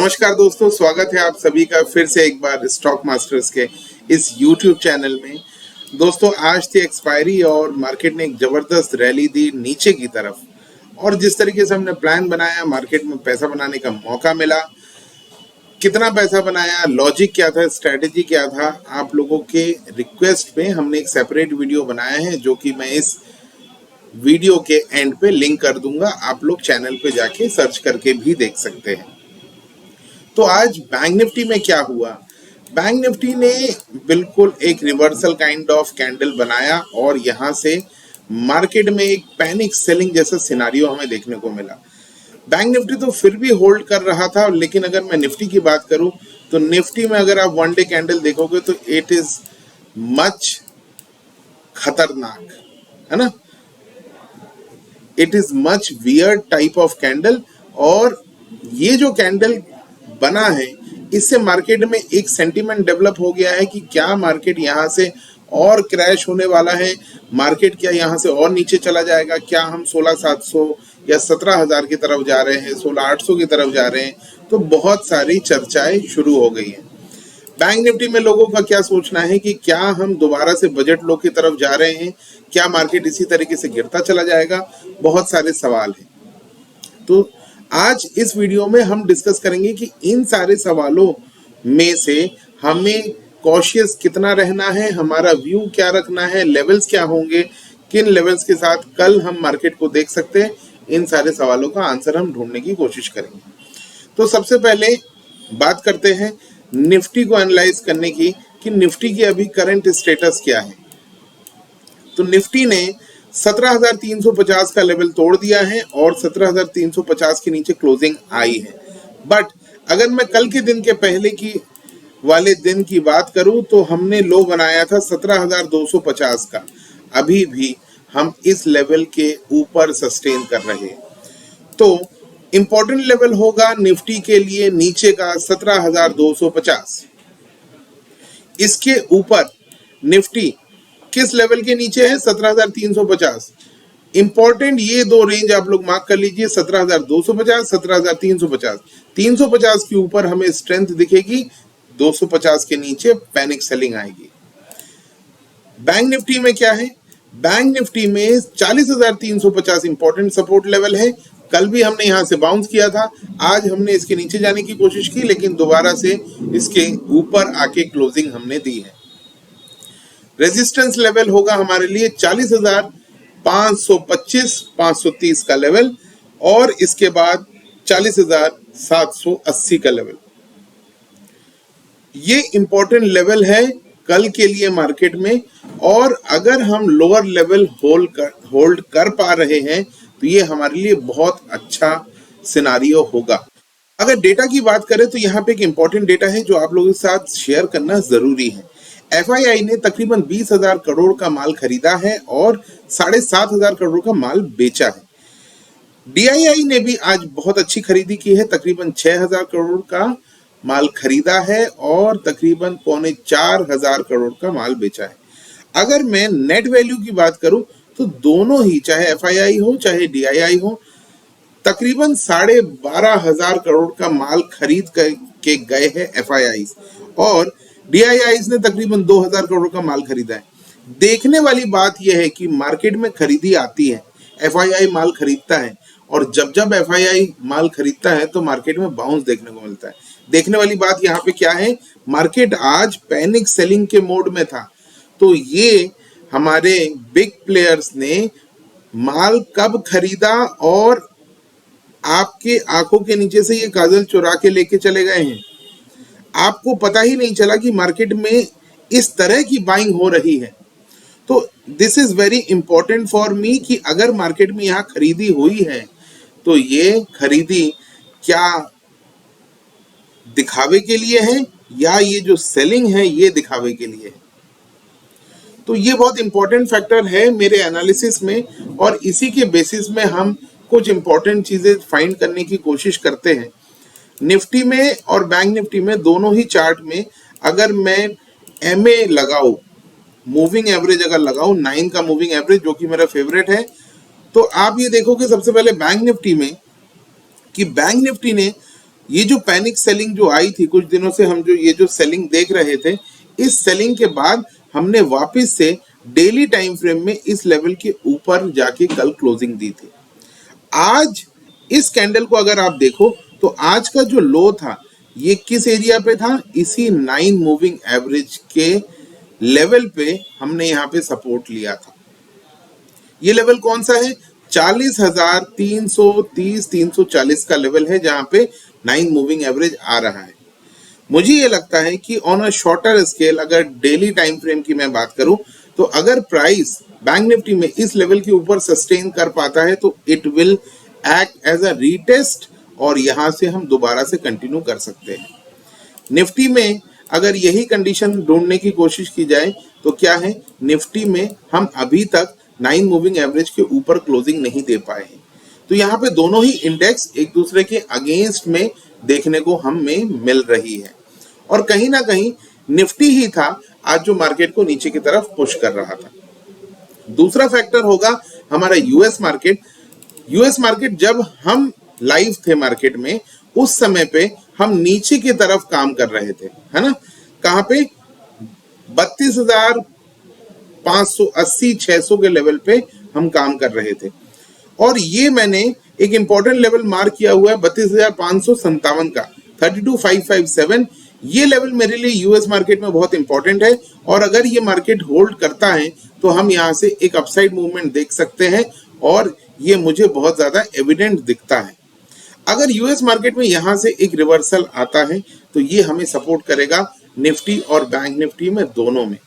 नमस्कार दोस्तों, स्वागत है आप सभी का फिर से एक बार स्टॉक मास्टर्स के इस YouTube चैनल में। दोस्तों, आज थी एक्सपायरी और मार्केट ने एक जबरदस्त रैली दी नीचे की तरफ, और जिस तरीके से हमने प्लान बनाया, मार्केट में पैसा बनाने का मौका मिला। कितना पैसा बनाया, लॉजिक क्या था, स्ट्रेटेजी क्या था, आप लोगों के रिक्वेस्ट पे हमने एक सेपरेट वीडियो बनाया है, जो कि मैं इस वीडियो के एंड पे लिंक कर दूंगा। आप लोग चैनल पे जाके सर्च करके भी देख सकते हैं। तो आज बैंक निफ्टी में क्या हुआ? बैंक निफ्टी ने बिल्कुल एक रिवर्सल काइंड ऑफ कैंडल बनाया और यहां से मार्केट में एक पैनिक सेलिंग जैसा सिनारियो हमें देखने को मिला। बैंक निफ्टी तो फिर भी होल्ड कर रहा था, लेकिन अगर मैं निफ्टी की बात करूं तो निफ्टी में अगर आप वन डे कैंडल देखोगे तो इट इज मच खतरनाक, है ना। It is much weird type of candle, और ये जो कैंडल बना है इससे मार्केट में एक सेंटीमेंट डेवलप हो गया है कि क्या मार्केट यहां से और क्रैश होने वाला है, मार्केट क्या यहां से और नीचे चला जाएगा, क्या हम 16,700 या 17,000 की तरफ जा रहे हैं, 16,800 की तरफ जा रहे हैं। तो बहुत सारी चर्चाएं शुरू हो गई हैं। बैंक निफ्टी में लोगों का क्या सोचना है कि क्या हम दोबारा से बजट लो की तरफ जा रहे हैं, क्या मार्केट इसी तरीके से गिरता चला जाएगा, बहुत सारे सवाल हैं। तो आज इस वीडियो में हम डिस्कस करेंगे कि इन सारे सवालों में से हमें कॉशियस कितना रहना है, हमारा व्यू क्या रखना है, लेवल्स क्या होंगे, किन लेवल्स के साथ कल हम मार्केट को देख सकते हैं। इन सारे सवालों का आंसर हम ढूंढने की कोशिश करेंगे। तो सबसे पहले बात करते हैं निफ्टी को एनालाइज करने की कि निफ्टी की अभी करंट स्टेटस क्या है। तो निफ्टी ने 17,350 का लेवल तोड़ दिया है और 17,350 के नीचे क्लोजिंग आई है। बट अगर मैं कल के दिन के पहले की वाले दिन की बात करूं तो हमने लो बनाया था 17,250 का। अभी भी हम इस लेवल के ऊपर सस्टेन कर रहे हैं। तो इंपॉर्टेंट लेवल होगा निफ्टी के लिए नीचे का 17,250। इसके ऊपर निफ्टी किस लेवल के नीचे है? 17,350। इंपॉर्टेंट ये दो रेंज आप लोग मार्क कर लीजिए, 17,250, 17,350। 350 के ऊपर हमें स्ट्रेंथ दिखेगी, 250 के नीचे पैनिक सेलिंग आएगी। बैंक निफ्टी में क्या है? बैंक निफ्टी में 40,350 इंपॉर्टेंट सपोर्ट लेवल है। कल भी हमने यहां से बाउंस किया था, आज हमने इसके नीचे जाने की कोशिश की, लेकिन दोबारा से इसके ऊपर आके क्लोजिंग हमने दी है। रेजिस्टेंस लेवल होगा हमारे लिए 40,525, 530 का लेवल, और इसके बाद 40,780 का लेवल। ये इंपॉर्टेंट लेवल है कल के लिए मार्केट में, और अगर हम लोअर लेवल होल्ड कर पा रहे हैं तो ये हमारे लिए बहुत अच्छा सिनारियो होगा। अगर डेटा की बात करें तो यहाँ पे एक इंपॉर्टेंट डेटा है जो आप लोगों के साथ शेयर करना जरूरी है। FII ने तकरीबन 20,000 करोड़ का माल खरीदा है और 7,500 करोड़ का माल बेचा है। DII ने भी आज बहुत अच्छी खरीदी की है, तकरीबन 6,000 करोड़ का माल खरीदा है और तकरीबन 3,400 करोड़ का माल बेचा है। अगर मैं नेट वैल्यू की बात करूं तो दोनों ही, चाहे FII हो चाहे DII हो, तकरीबन 12,500 करोड़ का माल खरीद के गए हैं FII, और DIIs ने तकरीबन 2,000 करोड़ का माल खरीदा है। देखने वाली बात यह है कि मार्केट में खरीदी आती है, FII माल खरीदता है, और जब जब FII माल खरीदता है तो मार्केट में बाउंस देखने को मिलता है। देखने वाली बात यहाँ पे क्या है? मार्केट आज पैनिक सेलिंग के मोड में था, तो ये हमारे बिग प्लेयर्स ने माल कब खरीदा और आपके आंखों के नीचे से ये काजल चुरा के लेके चले गए हैं। आपको पता ही नहीं चला कि मार्केट में इस तरह की बाइंग हो रही है। तो this is very important for me कि अगर मार्केट में यहाँ खरीदी हुई है तो ये खरीदी क्या दिखावे के लिए है या ये जो सेलिंग है ये दिखावे के लिए है। तो ये बहुत इंपॉर्टेंट फैक्टर है मेरे एनालिसिस में, और इसी के बेसिस में हम कुछ इंपॉर्टेंट चीजें फाइंड करने की कोशिश करते हैं। निफ्टी में और बैंक निफ्टी में दोनों ही चार्ट में अगर मैं MA लगाऊं, मूविंग एवरेज अगर लगाऊं, 9 का मूविंग एवरेज जो कि मेरा फेवरेट है, तो आप ये देखोगे सबसे पहले बैंक निफ्टी में कि बैंक निफ्टी ने ये जो पैनिक सेलिंग जो आई थी कुछ दिनों से, हम जो ये जो सेलिंग देख रहे थे, इस सेलिंग के बाद हमने वापस से डेली टाइम फ्रेम में इस लेवल के ऊपर जाके कल क्लोजिंग दी थी। आज इस कैंडल को अगर आप देखो तो आज का जो लो था ये किस एरिया पे था, इसी 9 मूविंग एवरेज के लेवल पे हमने यहाँ पे सपोर्ट लिया था। ये लेवल कौन सा है? 40,330 340 का लेवल है जहां पे 9 मूविंग एवरेज आ रहा है। मुझे ये लगता है कि ऑन अ शॉर्टर स्केल अगर डेली टाइम फ्रेम की मैं बात करूं तो अगर प्राइस बैंक निफ्टी में इस लेवल के ऊपर सस्टेन कर पाता है तो it will act as a retest और यहां से हम दोबारा से कंटिन्यू कर सकते हैं। निफ्टी में अगर यही कंडीशन ढूंढने की कोशिश की जाए तो क्या है, निफ्टी में हम अभी तक 9 मूविंग एवरेज के ऊपर क्लोजिंग नहीं दे पाए हैं। तो यहाँ पे दोनों ही इंडेक्स एक दूसरे के अगेंस्ट में देखने को हमें मिल रही है और कहीं ना कहीं निफ्टी ही था आज जो मार्केट को नीचे की तरफ पुश कर रहा था। दूसरा फैक्टर होगा हमारा यूएस मार्केट। यूएस मार्केट जब हम लाइव थे मार्केट में उस समय पे हम नीचे की तरफ काम कर रहे थे, है ना, कहां पे 32,580 600 के लेवल पे हम काम कर रहे थे और ये मैंने एक इंपॉर्टेंट लेवल मार्क किया हुआ है 32,557 का 32,557। ये लेवल मेरे लिए यूएस मार्केट में बहुत इंपॉर्टेंट है और अगर ये मार्केट होल्ड करता है तो हम यहाँ से एक अपसाइड मूवमेंट देख सकते हैं और ये मुझे बहुत ज्यादा एविडेंट दिखता है। अगर यूएस मार्केट में यहां से एक रिवर्सल आता है तो ये हमें सपोर्ट करेगा निफ्टी और बैंक निफ्टी में दोनों में।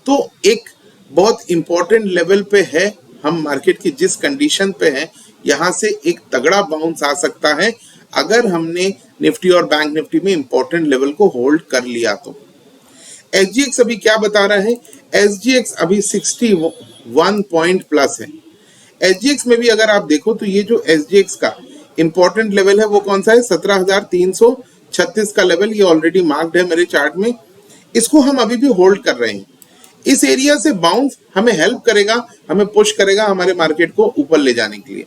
तो एक बहुत इंपॉर्टेंट लेवल पे है हम मार्केट की जिस कंडीशन पे है, यहां से एक तगड़ा बाउंस आ सकता है अगर हमने निफ्टी और बैंक निफ्टी में इंपॉर्टेंट लेवल को होल्ड कर लिया तो। एसजीएक्स अभी क्या बता रहा है? एसजीएक्स अभी 61 पॉइंट प्लस है। एसजीएक्स में भी अगर आप देखो तो ये जो एसजीएक्स का इंपॉर्टेंट लेवल है वो कौन सा है? 17,336 का लेवल, ये ऑलरेडी मार्क्ड है मेरे चार्ट में। इसको हम अभी भी होल्ड कर रहे हैं। इस एरिया से बाउंस हमें हेल्प करेगा, हमें पुश करेगा हमारे मार्केट को ऊपर ले जाने के लिए।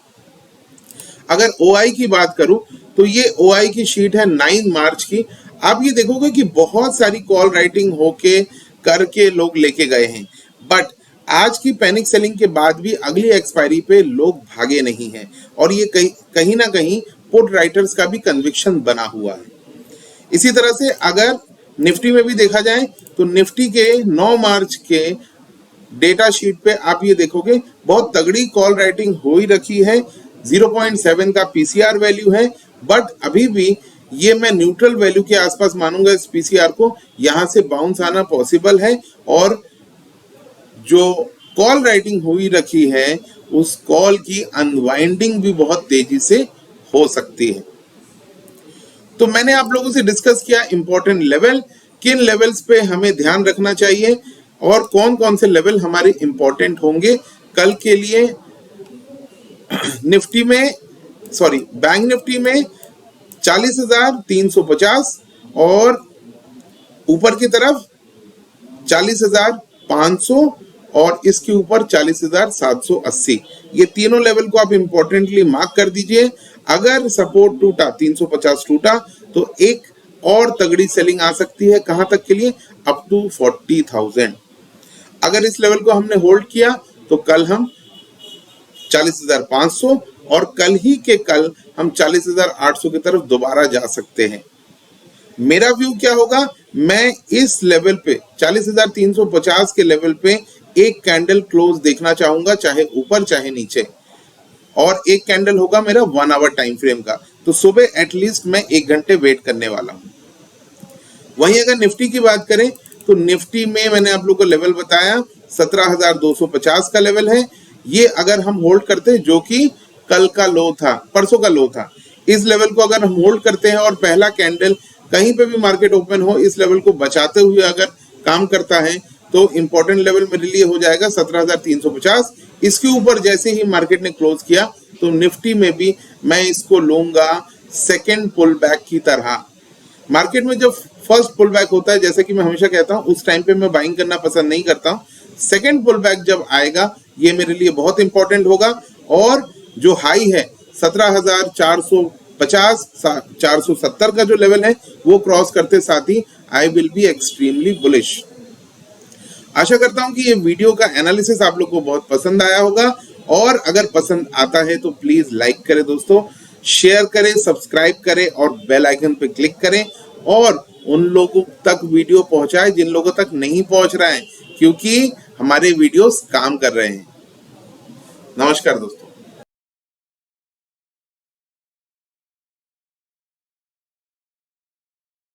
अगर ओआई की बात करूं तो ये ओआई की शीट है 9 मार्च की। आप ये देखोगे कि बहुत सारी कॉल राइटिंग होके करके लोग लेके गए हैं, बट आज की पैनिक सेलिंग के बाद भी अगली एक्सपायरी पे लोग भागे नहीं हैं और ये कहीं ना कहीं पुट राइटर्स का भी कन्विक्शन बना हुआ है। इसी तरह से अगर निफ्टी में भी देखा जाए तो निफ्टी के 9 मार्च के डेटा शीट पे आप ये देखोगे बहुत तगड़ी कॉल राइटिंग हो ही रखी है। 0.7 का पीसीआर वैल्यू है, बट अभी भी ये मैं न्यूट्रल वैल्यू के आसपास मानूंगा इस पीसीआर को। यहां से बाउंस आना पॉसिबल है और जो कॉल राइटिंग हुई रखी है उस कॉल की अनवाइंडिंग भी बहुत तेजी से हो सकती है। तो मैंने आप लोगों से डिस्कस किया इंपॉर्टेंट लेवल, किन लेवल्स पे हमें ध्यान रखना चाहिए और कौन कौन से लेवल हमारे इंपॉर्टेंट होंगे कल के लिए। निफ्टी में बैंक निफ्टी में 40,350 और ऊपर की तरफ 40,500 और इसके ऊपर 40,780। ये तीनों लेवल को आप इंपॉर्टेंटली मार्क कर दीजिए। अगर सपोर्ट टूटा 350 टूटा तो एक और तगड़ी सेलिंग आ सकती है, कहां तक के लिए? Up to 40,000। अगर इस लेवल को हमने होल्ड किया तो कल हम 40,500 और कल ही के कल हम 40,800 की तरफ दोबारा जा सकते हैं। मेरा व्यू क्या होगा? मैं इस लेवल पे 40,350 के लेवल पे एक कैंडल क्लोज देखना चाहूंगा, चाहे ऊपर चाहे नीचे, और एक कैंडल होगा मेरा 1 आवर टाइम फ्रेम का। तो सुबह एटलीस्ट मैं 1 घंटे वेट करने वाला हूं। वहीं अगर निफ्टी की बात करें तो निफ्टी में मैंने आप लोग को लेवल बताया 17,250 का लेवल है। ये अगर हम होल्ड करते, जो कि कल का लो था, परसों का लो था, इस लेवल को अगर हम होल्ड करते हैं और पहला कैंडल कहीं पे भी मार्केट ओपन हो इस लेवल को बचाते हुए अगर काम करता है तो इंपॉर्टेंट लेवल मेरे लिए हो जाएगा 17,350। इसके ऊपर जैसे ही मार्केट ने क्लोज किया तो निफ्टी में भी मैं इसको लूंगा सेकेंड पुल बैक की तरह। मार्केट में जब फर्स्ट पुल बैक होता है, जैसे कि मैं हमेशा कहता हूं, उस टाइम पे मैं बाइंग करना पसंद नहीं करता हूं। सेकेंड पुल बैक जब आएगा ये मेरे लिए बहुत इंपॉर्टेंट होगा और जो हाई है 17,450 50 470 का जो लेवल है वो क्रॉस करते साथ ही I will be extremely bullish. आशा करता हूं कि ये वीडियो का एनालिसिस आप लोग को बहुत पसंद आया होगा, और अगर पसंद आता है तो प्लीज लाइक करें दोस्तों, शेयर करें, सब्सक्राइब करें और बेल आइकन पे क्लिक करें, और उन लोगों तक वीडियो पहुंचाए जिन लोगों तक नहीं पहुंच रहा है, क्योंकि हमारे वीडियोस काम कर रहे हैं। नमस्कार दोस्तों।